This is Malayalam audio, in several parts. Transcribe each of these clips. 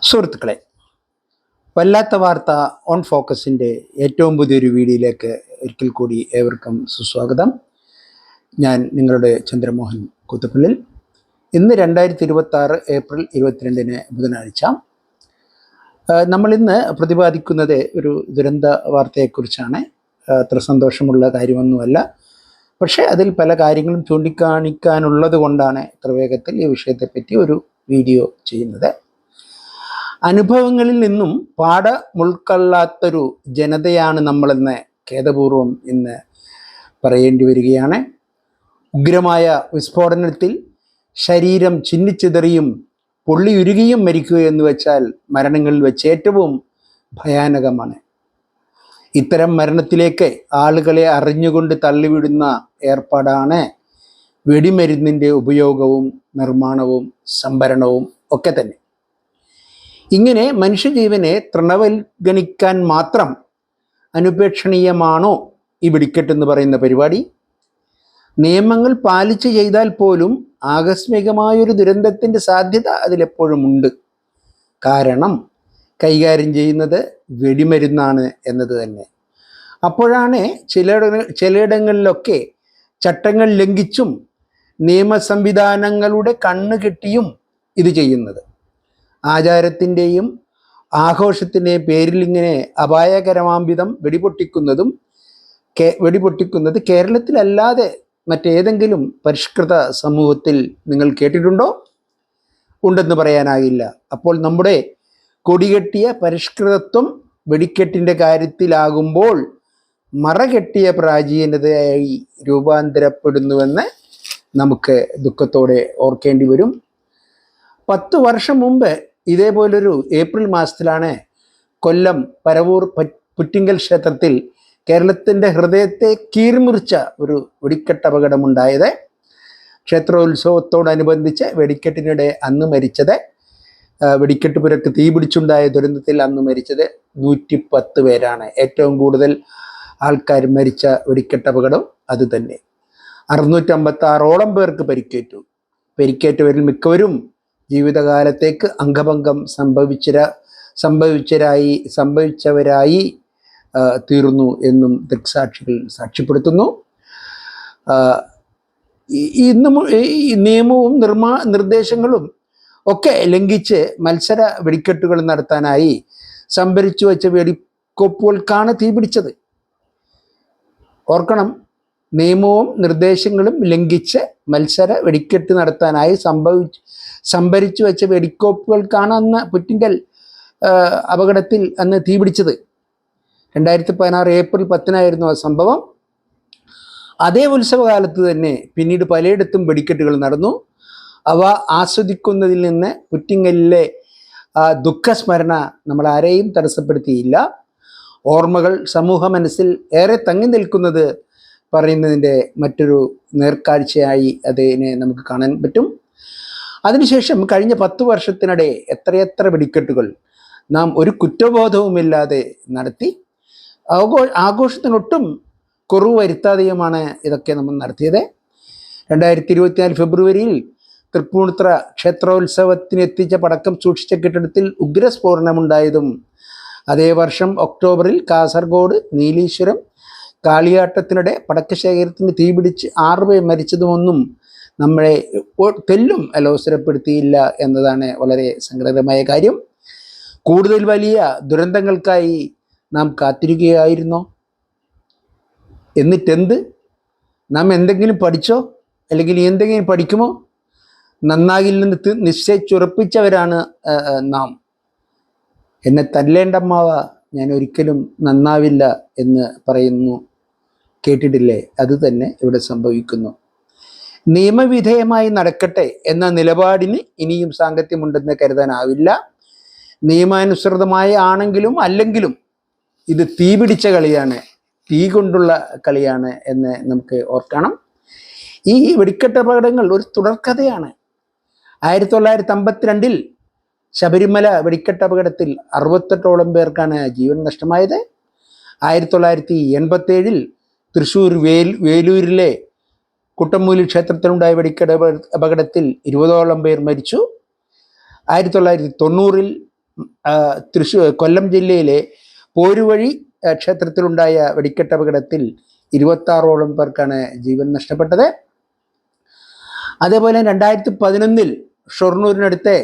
സുഹൃത്തുക്കളെ, വല്ലാത്ത വാർത്ത ഓൺ ഫോക്കസിൻ്റെ ഏറ്റവും പുതിയൊരു വീഡിയോയിലേക്ക് ഒരിക്കൽ കൂടി ഏവർക്കും സുസ്വാഗതം. ഞാൻ നിങ്ങളുടെ ചന്ദ്രമോഹൻ കൂത്തുപള്ളിൽ. ഇന്ന് 2026 ഏപ്രിൽ 22 ബുധനാഴ്ച. നമ്മളിന്ന് പ്രതിപാദിക്കുന്നത് ഒരു ദുരന്ത വാർത്തയെക്കുറിച്ചാണ്. അത്ര സന്തോഷമുള്ള കാര്യമൊന്നുമല്ല, പക്ഷേ അതിൽ പല കാര്യങ്ങളും ചൂണ്ടിക്കാണിക്കാനുള്ളത് കൊണ്ടാണ് ഇത്ര വേഗത്തിൽ ഈ വിഷയത്തെപ്പറ്റി ഒരു വീഡിയോ ചെയ്യുന്നത്. അനുഭവങ്ങളിൽ നിന്നും ഉൾക്കൊള്ളാത്തൊരു ജനതയാണ് നമ്മളെന്ന് ഖേദപൂർവം ഇന്ന് പറയേണ്ടി വരികയാണ്. ഉഗ്രമായ വിസ്ഫോടനത്തിൽ ശരീരം ചിന്നിച്ചിതറിയും പൊള്ളിയുരുകിയും മരിക്കുക എന്ന് വെച്ചാൽ മരണങ്ങളിൽ വെച്ച് ഏറ്റവും ഭയാനകമാണ്. ഇത്തരം മരണത്തിലേക്ക് ആളുകളെ അറിഞ്ഞുകൊണ്ട് തള്ളിവിടുന്ന ഏർപ്പാടാണ് വെടിമരുന്നിൻ്റെ ഉപയോഗവും നിർമ്മാണവും സംഭരണവും ഒക്കെ തന്നെ. ഇങ്ങനെ മനുഷ്യജീവനെ തൃണവൽഗണിക്കാൻ മാത്രം അനുപേക്ഷണീയമാണോ ഈ വെടിക്കെട്ടെന്ന് പറയുന്ന പരിപാടി? നിയമങ്ങൾ പാലിച്ച് ചെയ്താൽ പോലും ആകസ്മികമായൊരു ദുരന്തത്തിൻ്റെ സാധ്യത അതിലെപ്പോഴും ഉണ്ട്. കാരണം കൈകാര്യം ചെയ്യുന്നത് വെടിമരുന്നാണ് എന്നത് തന്നെ. അപ്പോഴാണ് ചിലയിടങ്ങളിലൊക്കെ ചട്ടങ്ങൾ ലംഘിച്ചും നിയമ സംവിധാനങ്ങളുടെ കണ്ണ് കെട്ടിയും ഇത് ചെയ്യുന്നത്. ആചാരത്തിൻ്റെയും ആഘോഷത്തിൻ്റെയും പേരിൽ ഇങ്ങനെ അപായകരമാംവിധം വെടിപൊട്ടിക്കുന്നത് കേരളത്തിലല്ലാതെ മറ്റേതെങ്കിലും പരിഷ്കൃത സമൂഹത്തിൽ നിങ്ങൾ കേട്ടിട്ടുണ്ടോ? ഉണ്ടെന്ന് പറയാനാകില്ല. അപ്പോൾ നമ്മുടെ കൊടികെട്ടിയ പരിഷ്കൃതത്വം വെടിക്കെട്ടിൻ്റെ കാര്യത്തിലാകുമ്പോൾ മറകെട്ടിയ പ്രാചീനതയായി രൂപാന്തരപ്പെടുന്നുവെന്ന് നമുക്ക് ദുഃഖത്തോടെ ഓർക്കേണ്ടി വരും. 10 വർഷം മുമ്പ് ഇതേപോലൊരു ഏപ്രിൽ മാസത്തിലാണ് കൊല്ലം പരവൂർ പുറ്റിങ്കൽ ക്ഷേത്രത്തിൽ കേരളത്തിൻ്റെ ഹൃദയത്തെ കീറിമുറിച്ച ഒരു വെടിക്കെട്ട് അപകടമുണ്ടായത്. ക്ഷേത്രോത്സവത്തോടനുബന്ധിച്ച് വെടിക്കെട്ടിനിടെ അന്ന് മരിച്ചത്, വെടിക്കെട്ട് പുരക്ക് തീപിടിച്ചുണ്ടായ ദുരന്തത്തിൽ അന്ന് മരിച്ചത് 110 പേരാണ്. ഏറ്റവും കൂടുതൽ ആൾക്കാർ മരിച്ച വെടിക്കെട്ട് അപകടം അത് തന്നെ. 656ഓളം പേർക്ക് പരിക്കേറ്റവരിൽ മിക്കവരും ജീവിതകാലത്തേക്ക് അംഗഭംഗം സംഭവിച്ചവരായി തീർന്നു എന്നും ദൃക്സാക്ഷികൾ സാക്ഷ്യപ്പെടുത്തുന്നു. ഇന്നും ഈ നിയമവും നിർദ്ദേശങ്ങളും ഒക്കെ ലംഘിച്ച് മത്സര വെടിക്കെട്ടുകൾ നടത്താനായി സംഭരിച്ചു വെച്ച വെടിക്കോപ്പുകൾക്കാണ് തീപിടിച്ചത്. ഓർക്കണം, നിയമവും നിർദ്ദേശങ്ങളും ലംഘിച്ച് മത്സര വെടിക്കെട്ട് നടത്താനായി സംഭരിച്ചു വെച്ച വെടിക്കോപ്പുകൾക്കാണ് അന്ന് പുറ്റിങ്കൽ അപകടത്തിൽ അന്ന് തീപിടിച്ചത്. 2016 ഏപ്രിൽ 10 ആ സംഭവം. അതേ ഉത്സവകാലത്ത് തന്നെ പിന്നീട് പലയിടത്തും വെടിക്കെട്ടുകൾ നടന്നു. അവ ആസ്വദിക്കുന്നതിൽ നിന്ന് പുറ്റിങ്കലിലെ ദുഃഖസ്മരണ നമ്മളാരെയും തടസ്സപ്പെടുത്തിയില്ല. ഓർമ്മകൾ സമൂഹ മനസ്സിൽ ഏറെ തങ്ങി നിൽക്കുന്നത് പറയുന്നതിൻ്റെ മറ്റൊരു നേർക്കാഴ്ചയായി അതിനെ നമുക്ക് കാണാൻ പറ്റും. അതിനുശേഷം കഴിഞ്ഞ 10 വർഷത്തിനിടെ എത്രയെത്ര വെടിക്കെട്ടുകൾ നാം ഒരു കുറ്റബോധവുമില്ലാതെ നടത്തി. ആഘോഷത്തിനൊട്ടും കുറവ് വരുത്താതെയുമാണ് ഇതൊക്കെ നമ്മൾ നടത്തിയത്. 2024 ഫെബ്രുവരിയിൽ തൃപ്പൂണിത്തുറ ക്ഷേത്രോത്സവത്തിന് എത്തിച്ച പടക്കം സൂക്ഷിച്ച കെട്ടിടത്തിൽ ഉഗ്രസ്ഫോടനമുണ്ടായതും, അതേ വർഷം ഒക്ടോബറിൽ കാസർഗോഡ് നീലീശ്വരം കാളിയാട്ടത്തിനിടെ പടക്കശേഖരത്തിന് തീപിടിച്ച് 6 പേർ മരിച്ചതുമൊന്നും നമ്മളെ തെല്ലും അലോസരപ്പെടുത്തിയില്ല എന്നതാണ് വളരെ സങ്കടകരമായ കാര്യം. കൂടുതൽ വലിയ ദുരന്തങ്ങൾക്കായി നാം കാത്തിരിക്കുകയായിരുന്നോ? എന്നിട്ടെന്ത്? നാം എന്തെങ്കിലും പഠിച്ചോ? അല്ലെങ്കിൽ എന്തെങ്കിലും പഠിക്കുമോ? നന്നാകില്ലെന്ന് നിശ്ചയിച്ചുറപ്പിച്ചവരാണ് നാം. എന്നെ തല്ലേണ്ടമ്മാവ, ഞാൻ ഒരിക്കലും നന്നാവില്ല എന്ന് പറയുന്നു, കേട്ടിട്ടില്ലേ? അത് തന്നെ ഇവിടെ സംഭവിക്കുന്നു. നിയമവിധേയമായി നടക്കട്ടെ എന്ന നിലപാടിന് ഇനിയും സാങ്കത്യമുണ്ടെന്ന് കരുതാനാവില്ല. നിയമാനുസൃതമായ ആണെങ്കിലും അല്ലെങ്കിലും ഇത് തീപിടിച്ച കളിയാണ്, തീ കൊണ്ടുള്ള കളിയാണ് എന്ന് നമുക്ക് ഓർക്കണം. ഈ വെടിക്കെട്ട് അപകടങ്ങൾ ഒരു തുടർക്കഥയാണ്. 1952 ശബരിമല വെടിക്കെട്ട് അപകടത്തിൽ 68ഓളം പേർക്കാണ് ജീവൻ നഷ്ടമായത്. 1987 തൃശ്ശൂർ വേലൂരിലെ കുട്ടമ്മൂലി ക്ഷേത്രത്തിലുണ്ടായ വെടിക്കെട്ട് അപകടത്തിൽ 20ഓളം പേർ മരിച്ചു. 1990 കൊല്ലം ജില്ലയിലെ പോരുവഴി ക്ഷേത്രത്തിലുണ്ടായ വെടിക്കെട്ട് അപകടത്തിൽ 26ഓളം പേർക്കാണ് ജീവൻ നഷ്ടപ്പെട്ടത്. അതേപോലെ 2011 ഷൊർണൂരിനടുത്തെ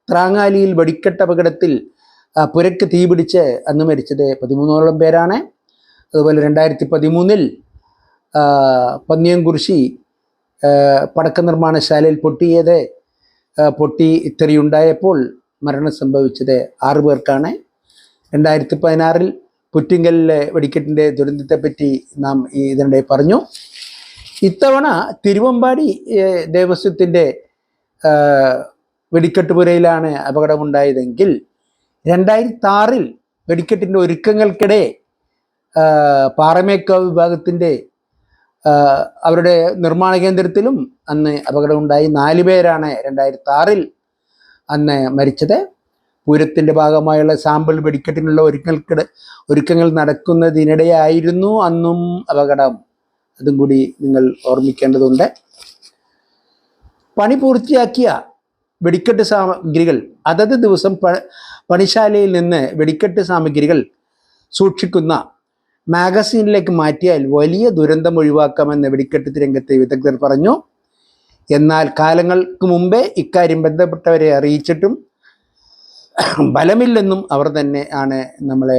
ത്രാങ്ങാലിയിൽ വെടിക്കെട്ട് അപകടത്തിൽ പുരയ്ക്ക് തീപിടിച്ച് അന്ന് മരിച്ചത് 13ഓളം പേരാണ്. അതുപോലെ 2013 പന്നിയംകുറിശി പടക്ക നിർമ്മാണശാലയിൽ പൊട്ടിത്തെറിയുണ്ടായപ്പോൾ മരണം സംഭവിച്ചത് 6 പേർക്കാണ്. 2016 പുറ്റിങ്കലിലെ വെടിക്കെട്ടിൻ്റെ ദുരന്തത്തെപ്പറ്റി നാം ഇതിനിടെ പറഞ്ഞു. ഇത്തവണ തിരുവമ്പാടി ദേവസ്വത്തിൻ്റെ വെടിക്കെട്ടുപുരയിലാണ് അപകടമുണ്ടായതെങ്കിൽ 2006 വെടിക്കെട്ടിൻ്റെ ഒരുക്കങ്ങൾക്കിടെ പാറമേക്കാവ് വിഭാഗത്തിൻ്റെ അവരുടെ നിർമ്മാണ കേന്ദ്രത്തിലും അന്ന് അപകടമുണ്ടായി. 4 പേരാണ് 2006 അന്ന് മരിച്ചത്. പൂരത്തിൻ്റെ ഭാഗമായുള്ള സാമ്പിൾ വെടിക്കെട്ടിനുള്ള ഒരുക്കങ്ങൾ നടക്കുന്നതിനിടെയായിരുന്നു അന്നും അപകടം. അതും കൂടി നിങ്ങൾ ഓർമ്മിക്കേണ്ടതുണ്ട്. പണി പൂർത്തിയാക്കിയ വെടിക്കെട്ട് സാമഗ്രികൾ അതത് ദിവസം പണിശാലയിൽ നിന്ന് വെടിക്കെട്ട് സാമഗ്രികൾ സൂക്ഷിക്കുന്ന മാഗസീനിലേക്ക് മാറ്റിയാൽ വലിയ ദുരന്തം ഒഴിവാക്കാമെന്ന് വെടിക്കെട്ട് രംഗത്തെ വിദഗ്ധർ പറഞ്ഞു. എന്നാൽ കാലങ്ങൾക്ക് മുമ്പേ ഇക്കാര്യം ബന്ധപ്പെട്ടവരെ അറിയിച്ചിട്ടും ഫലമില്ലെന്നും അവർ തന്നെ ആണ് നമ്മളെ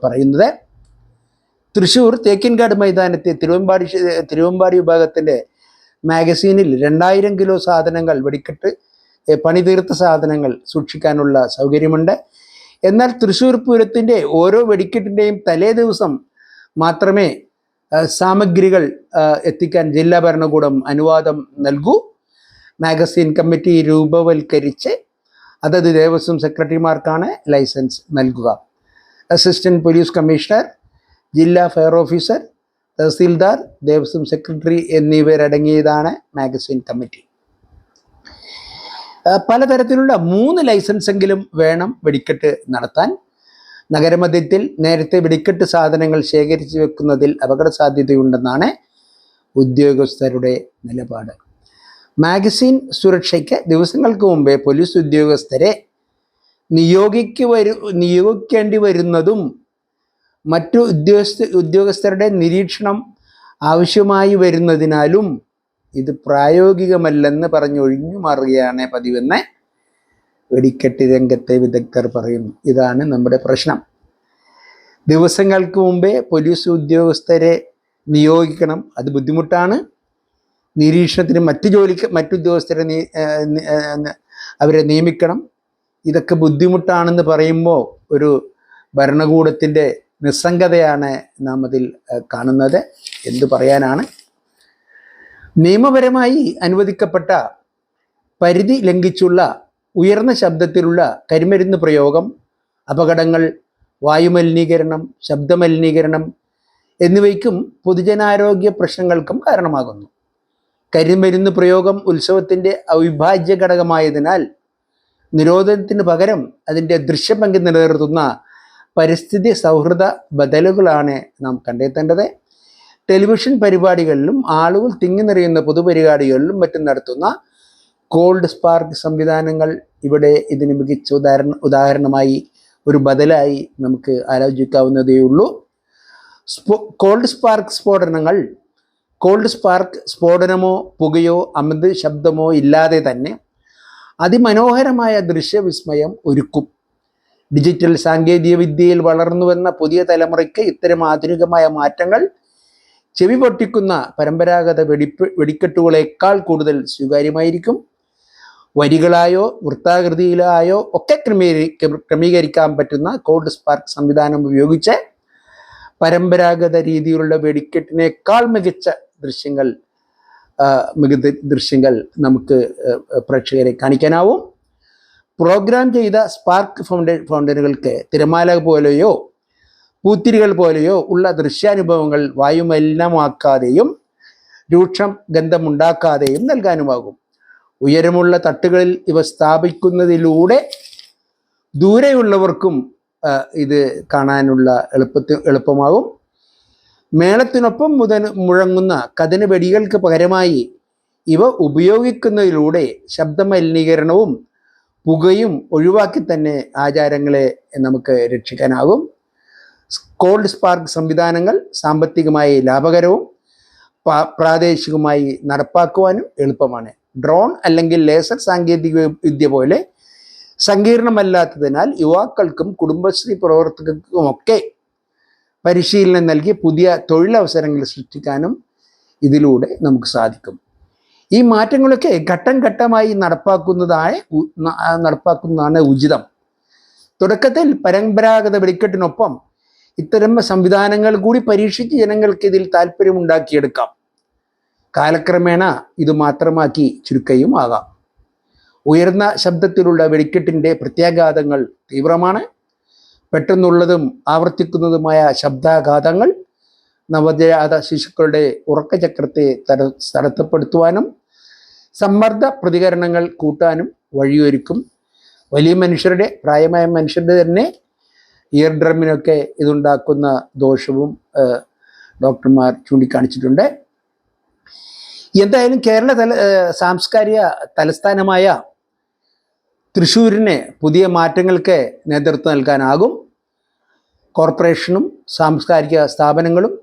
പറയുന്നത്. തൃശ്ശൂർ തേക്കിൻകാട് മൈതാനത്തെ തിരുവമ്പാടി വിഭാഗത്തിൻ്റെ മാഗസീനിൽ 2000 കിലോ സാധനങ്ങൾ വെടിക്കെട്ട് പണിതീർത്ത സാധനങ്ങൾ സൂക്ഷിക്കാനുള്ള സൗകര്യമുണ്ട്. എന്നാൽ തൃശ്ശൂർ പൂരത്തിൻ്റെ ഓരോ വെടിക്കെട്ടിൻ്റെയും തലേ ദിവസം മാത്രമേ സാമഗ്രികൾ എത്തിക്കാൻ ജില്ലാ ഭരണകൂടം അനുവാദം നൽകൂ. മാഗസീൻ കമ്മിറ്റി രൂപവൽക്കരിച്ച് അതത് ദേവസ്വം സെക്രട്ടറിമാർക്കാണ് ലൈസൻസ് നൽകുക. അസിസ്റ്റന്റ് പോലീസ് കമ്മീഷണർ, ജില്ലാ fire officer, tahsildar, Devaswom secretary എന്നിവരടങ്ങിയതാണ് മാഗസീൻ കമ്മിറ്റി. പലതരത്തിലുള്ള 3 ലൈസൻസെങ്കിലും വേണം വെടിക്കെട്ട് നടത്താൻ. നഗരമധ്യത്തിൽ നേരത്തെ വെടിക്കെട്ട് സാധനങ്ങൾ ശേഖരിച്ചു വെക്കുന്നതിൽ അപകട സാധ്യതയുണ്ടെന്നാണ് ഉദ്യോഗസ്ഥരുടെ നിലപാട്. മാഗസീൻ സുരക്ഷയ്ക്ക് ദിവസങ്ങൾക്ക് മുമ്പേ പോലീസ് ഉദ്യോഗസ്ഥരെ നിയോഗിക്കേണ്ടി വരുന്നതും മറ്റു ഉദ്യോഗസ്ഥരുടെ നിരീക്ഷണം ആവശ്യമായി വരുന്നതിനാലും ഇത് പ്രായോഗികമല്ലെന്ന് പറഞ്ഞൊഴിഞ്ഞു മാറുകയാണ് പതിവെന്ന് വെടിക്കെട്ട് രംഗത്തെ വിദഗ്ധർ പറയുന്നു. ഇതാണ് നമ്മുടെ പ്രശ്നം. ദിവസങ്ങൾക്ക് മുമ്പേ പോലീസ് ഉദ്യോഗസ്ഥരെ നിയോഗിക്കണം, അത് ബുദ്ധിമുട്ടാണ്. നിരീക്ഷണത്തിന് മറ്റു ഉദ്യോഗസ്ഥരെ അവരെ നിയമിക്കണം, ഇതൊക്കെ ബുദ്ധിമുട്ടാണെന്ന് പറയുമ്പോൾ ഒരു ഭരണകൂടത്തിൻ്റെ നിസ്സംഗതയാണ് നാം അതിൽ കാണുന്നത്. എന്തു പറയാനാണ്? നിയമപരമായി അനുവദിക്കപ്പെട്ട പരിധി ലംഘിച്ചുള്ള ഉയർന്ന ശബ്ദത്തിലുള്ള കരിമരുന്ന് പ്രയോഗം അപകടങ്ങൾ, വായുമലിനീകരണം, ശബ്ദമലിനീകരണം എന്നിവയ്ക്കും പൊതുജനാരോഗ്യ പ്രശ്നങ്ങൾക്കും കാരണമാകുന്നു. കരിമരുന്ന് പ്രയോഗം ഉത്സവത്തിൻ്റെ അവിഭാജ്യ ഘടകമായതിനാൽ നിരോധനത്തിന് പകരം അതിൻ്റെ ദൃശ്യഭംഗി നിലനിർത്തുന്ന പരിസ്ഥിതി സൗഹൃദ ബദലുകളാണ് നാം കണ്ടെത്തേണ്ടത്. ടെലിവിഷൻ പരിപാടികളിലും ആളുകൾ തിങ്ങി നിറയുന്ന പൊതുപരിപാടികളിലും മറ്റും നടത്തുന്ന കോൾഡ് സ്പാർക്ക് സംവിധാനങ്ങൾ ഇവിടെ ഇതിന് മികച്ച ഉദാഹരണമായി ഒരു ബദലായി നമുക്ക് ആലോചിക്കാവുന്നതേ ഉള്ളൂ. കോൾഡ് സ്പാർക്ക് സ്ഫോടനമോ പുകയോ അമിത ശബ്ദമോ ഇല്ലാതെ തന്നെ അതിമനോഹരമായ ദൃശ്യവിസ്മയം ഒരുക്കും. ഡിജിറ്റൽ സാങ്കേതിക വിദ്യയിൽ വളർന്നു വന്ന പുതിയ തലമുറയ്ക്ക് ഇത്തരം ആധുനികമായ മാറ്റങ്ങൾ ചെവി പൊട്ടിക്കുന്ന പരമ്പരാഗത വെടിക്കെട്ടുകളേക്കാൾ കൂടുതൽ സ്വീകാര്യമായിരിക്കും. വരികളായോ വൃത്താകൃതിയിലായോ ഒക്കെ ക്രമീകരിക്കാൻ പറ്റുന്ന കോൾഡ് സ്പാർക്ക് സംവിധാനം ഉപയോഗിച്ച് പരമ്പരാഗത രീതിയിലുള്ള വെടിക്കെട്ടിനേക്കാൾ മികച്ച ദൃശ്യങ്ങൾ നമുക്ക് പ്രേക്ഷകരെ കാണിക്കാനാവും. പ്രോഗ്രാം ചെയ്ത സ്പാർക്ക് ഫൗണ്ടനുകൾക്ക് തിരമാല പോലെയോ പൂത്തിരികൾ പോലെയോ ഉള്ള ദൃശ്യാനുഭവങ്ങൾ വായുമലിനമാക്കാതെയും രൂക്ഷം ഗന്ധമുണ്ടാക്കാതെയും നൽകാനുമാകും. ഉയരമുള്ള തട്ടുകളിൽ ഇവ സ്ഥാപിക്കുന്നതിലൂടെ ദൂരെയുള്ളവർക്കും ഇത് കാണാനുള്ള എളുപ്പമാകും. മേളത്തിനൊപ്പം മുഴങ്ങുന്ന കഥന വെടികൾക്ക് പകരമായി ഇവ ഉപയോഗിക്കുന്നതിലൂടെ ശബ്ദമലിനീകരണവും പുകയും ഒഴിവാക്കി തന്നെ ആചാരങ്ങളെ നമുക്ക് രക്ഷിക്കാനാകും. കോൾഡ് സ്പാർക്ക് സംവിധാനങ്ങൾ സാമ്പത്തികമായി ലാഭകരവും പ്രാദേശികമായി നടപ്പാക്കുവാനും എളുപ്പമാണ്. ഡ്രോൺ അല്ലെങ്കിൽ ലേസർ സാങ്കേതിക വിദ്യ പോലെ സങ്കീർണമല്ലാത്തതിനാൽ യുവാക്കൾക്കും കുടുംബശ്രീ പ്രവർത്തകർക്കുമൊക്കെ പരിശീലനം നൽകി പുതിയ തൊഴിലവസരങ്ങൾ സൃഷ്ടിക്കാനും ഇതിലൂടെ നമുക്ക് സാധിക്കും. ഈ മാറ്റങ്ങളൊക്കെ ഘട്ടം ഘട്ടമായി നടപ്പാക്കുന്നതാണ് ഉചിതം. തുടക്കത്തിൽ പരമ്പരാഗത വെടിക്കെട്ടിനൊപ്പം ഇത്തരം സംവിധാനങ്ങൾ കൂടി പരീക്ഷിച്ച് ജനങ്ങൾക്ക് ഇതിൽ താല്പര്യമുണ്ടാക്കിയെടുക്കാം. കാലക്രമേണ ഇത് മാത്രമാക്കി ചുരുക്കുകയും ആകാം. ഉയർന്ന ശബ്ദത്തിലുള്ള വെടിക്കെട്ടിൻ്റെ പ്രത്യാഘാതങ്ങൾ തീവ്രമാണ്. പെട്ടെന്നുള്ളതും ആവർത്തിക്കുന്നതുമായ ശബ്ദാഘാതങ്ങൾ നവജാത ശിശുക്കളുടെ ഉറക്കചക്രത്തെ തടസ്സപ്പെടുത്തുവാനും സമ്മർദ്ദ പ്രതികരണങ്ങൾ കൂട്ടാനും വഴിയൊരുക്കും. വലിയ മനുഷ്യരുടെ, പ്രായമായ മനുഷ്യരുടെ തന്നെ ഇയർ ഡ്രമ്മിനൊക്കെ ഇതുണ്ടാക്കുന്ന ദോഷവും ഡോക്ടർമാർ ചൂണ്ടിക്കാണിച്ചിട്ടുണ്ട്. എന്തായാലും സാംസ്കാരിക തലസ്ഥാനമായ തൃശ്ശൂരിന് പുതിയ മാറ്റങ്ങൾക്ക് നേതൃത്വം നൽകാനാകും. കോർപ്പറേഷനും സാംസ്കാരിക സ്ഥാപനങ്ങളും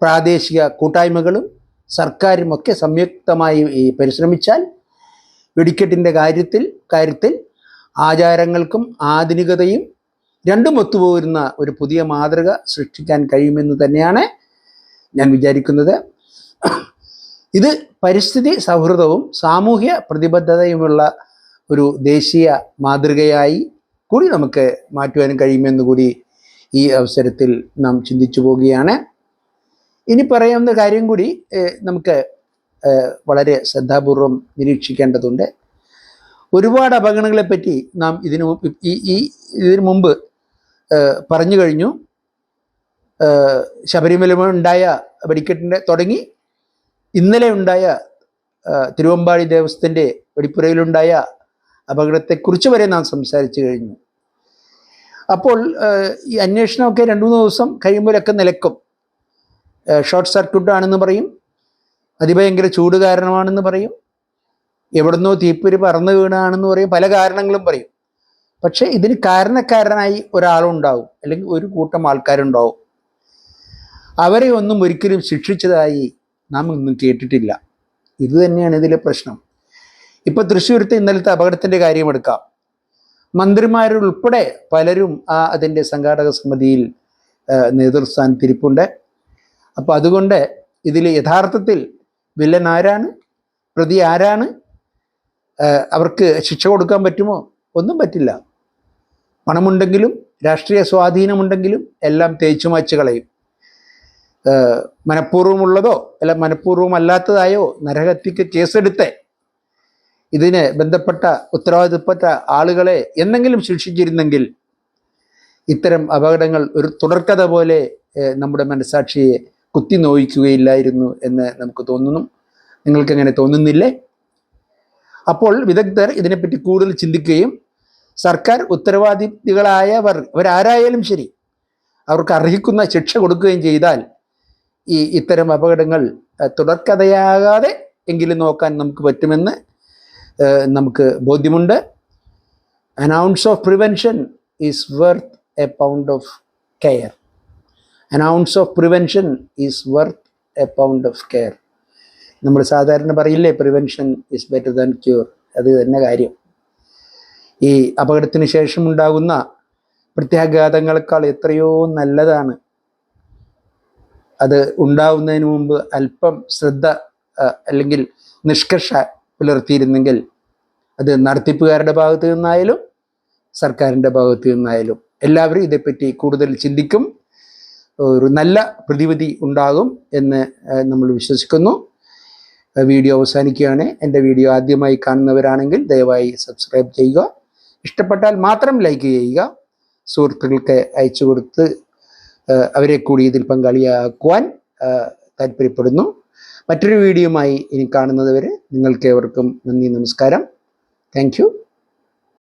പ്രാദേശിക കൂട്ടായ്മകളും സർക്കാരുമൊക്കെ സംയുക്തമായി പരിശ്രമിച്ചാൽ വെടിക്കെട്ടിൻ്റെ കാര്യത്തിൽ ആചാരങ്ങൾക്കും ആധുനികതയും രണ്ടും ഒത്തുപോരുന്ന ഒരു പുതിയ മാതൃക സൃഷ്ടിക്കാൻ കഴിയുമെന്ന് തന്നെയാണ് ഞാൻ വിചാരിക്കുന്നത്. ഇത് പരിസ്ഥിതി സൗഹൃദവും സാമൂഹ്യ പ്രതിബദ്ധതയുമുള്ള ഒരു ദേശീയ മാതൃകയായി കൂടി നമുക്ക് മാറ്റുവാനും കഴിയുമെന്ന് കൂടി ഈ അവസരത്തിൽ നാം ചിന്തിച്ചു പോവുകയാണ്. ഇനി പറയാവുന്ന കാര്യം കൂടി നമുക്ക് വളരെ ശ്രദ്ധാപൂർവം നിരീക്ഷിക്കേണ്ടതുണ്ട്. ഒരുപാട് അപകടങ്ങളെപ്പറ്റി നാം ഇതിനു മുമ്പ് പറഞ്ഞു കഴിഞ്ഞു. ശബരിമല ഉണ്ടായ വെടിക്കെട്ടിൻ്റെ തുടങ്ങി ഇന്നലെ ഉണ്ടായ തിരുവമ്പാടി ദേവസ്ഥത്തിൻ്റെ വെടിപ്പുരയിലുണ്ടായ അപകടത്തെക്കുറിച്ച് വരെ നാം സംസാരിച്ചു കഴിഞ്ഞു. അപ്പോൾ ഈ അന്വേഷണമൊക്കെ 2-3 ദിവസം കഴിയുമ്പോഴൊക്കെ നിലക്കും. ഷോർട്ട് സർക്യൂട്ട് ആണെന്ന് പറയും, അതിഭയങ്കര ചൂട് കാരണമാണെന്ന് പറയും, എവിടുന്നോ തീപ്പൊരി പറന്നു വീണാണെന്ന് പറയും, പല കാരണങ്ങളും പറയും. പക്ഷേ ഇതിന് കാരണക്കാരനായി ഒരാളുണ്ടാവും, അല്ലെങ്കിൽ ഒരു കൂട്ടം ആൾക്കാരുണ്ടാവും. അവരെ ഒന്നും ഒരിക്കലും ശിക്ഷിച്ചതായി നാം ഒന്നും കേട്ടിട്ടില്ല. ഇത് തന്നെയാണ് ഇതിലെ പ്രശ്നം. ഇപ്പോൾ തൃശ്ശൂരത്തെ ഇന്നലത്തെ അപകടത്തിൻ്റെ കാര്യമെടുക്കാം. മന്ത്രിമാരുൾപ്പെടെ പലരും അതിൻ്റെ സംഘാടക സമിതിയിൽ നേതൃസ്ഥാനത്തിരിപ്പുണ്ട്. അപ്പോൾ അതുകൊണ്ട് ഇതിൽ യഥാർത്ഥത്തിൽ വില്ലൻ ആരാണ്, പ്രതി ആരാണ്, അവർക്ക് ശിക്ഷ കൊടുക്കാൻ പറ്റുമോ? ഒന്നും പറ്റില്ല. പണമുണ്ടെങ്കിലും രാഷ്ട്രീയ സ്വാധീനമുണ്ടെങ്കിലും എല്ലാം തേച്ചു മാച്ച് കളയും. മനഃപൂർവ്വമുള്ളതോ അല്ല മനഃപൂർവ്വമല്ലാത്തതായോ നരഹത്യക്ക് കേസെടുത്ത് ഇതിന് ബന്ധപ്പെട്ട ഉത്തരവാദിത്തപ്പെട്ട ആളുകളെ എന്തെങ്കിലും ശിക്ഷിച്ചിരുന്നെങ്കിൽ ഇത്തരം അപകടങ്ങൾ ഒരു തുടർക്കഥ പോലെ നമ്മുടെ മനസ്സാക്ഷിയെ കുത്തി നോയിക്കുകയില്ലായിരുന്നു എന്ന് നമുക്ക് തോന്നുന്നു. നിങ്ങൾക്കെങ്ങനെ തോന്നുന്നില്ലേ? അപ്പോൾ വിദഗ്ധർ ഇതിനെപ്പറ്റി കൂടുതൽ ചിന്തിക്കുകയും സർക്കാർ ഉത്തരവാദികളായവർ അവരാരായാലും ശരി അവർക്ക് അർഹിക്കുന്ന ശിക്ഷ കൊടുക്കുകയും ചെയ്താൽ ഇത്തരം അപകടങ്ങൾ തുടർക്കഥയാകാതെ എങ്കിലും നോക്കാൻ നമുക്ക് പറ്റുമെന്ന് നമുക്ക് ബോധ്യമുണ്ട്. An ounce of prevention is worth a pound of care. An ounce of prevention is worth a pound of care. നമ്മൾ സാധാരണ പറയില്ലേ, prevention is better than cure. അത് തന്നെ കാര്യം. ഈ അപകടത്തിന് ശേഷം ഉണ്ടാകുന്ന പ്രത്യാഘാതങ്ങളെക്കാൾ എത്രയോ നല്ലതാണ് അത് ഉണ്ടാവുന്നതിന് മുമ്പ് അല്പം ശ്രദ്ധ അല്ലെങ്കിൽ നിഷ്കർഷ പുലർത്തിയിരുന്നെങ്കിൽ അത് നടത്തിപ്പുകാരുടെ ഭാഗത്തു നിന്നായാലും സർക്കാരിൻ്റെ ഭാഗത്തു നിന്നായാലും എല്ലാവരും ഇതേപ്പറ്റി കൂടുതൽ ചിന്തിക്കും. ഒരു നല്ല പ്രതിവിധി ഉണ്ടാകും എന്ന് നമ്മൾ വിശ്വസിക്കുന്നു. വീഡിയോ അവസാനിക്കുകയാണ്. എൻ്റെ വീഡിയോ ആദ്യമായി കാണുന്നവരാണെങ്കിൽ ദയവായി സബ്സ്ക്രൈബ് ചെയ്യുക. ഇഷ്ടപ്പെട്ടാൽ മാത്രം ലൈക്ക് ചെയ്യുക. സുഹൃത്തുക്കൾക്ക് അയച്ചു കൊടുത്ത് അവരെ കൂടി ഇതിൽ പങ്കാളിയാക്കുവാൻ താല്പര്യപ്പെടുന്നു. മറ്റൊരു വീഡിയോയുമായി ഇനി കാണുന്നത് വരെ നിങ്ങൾക്ക് ഏവർക്കും നന്ദി, നമസ്കാരം. Thank you.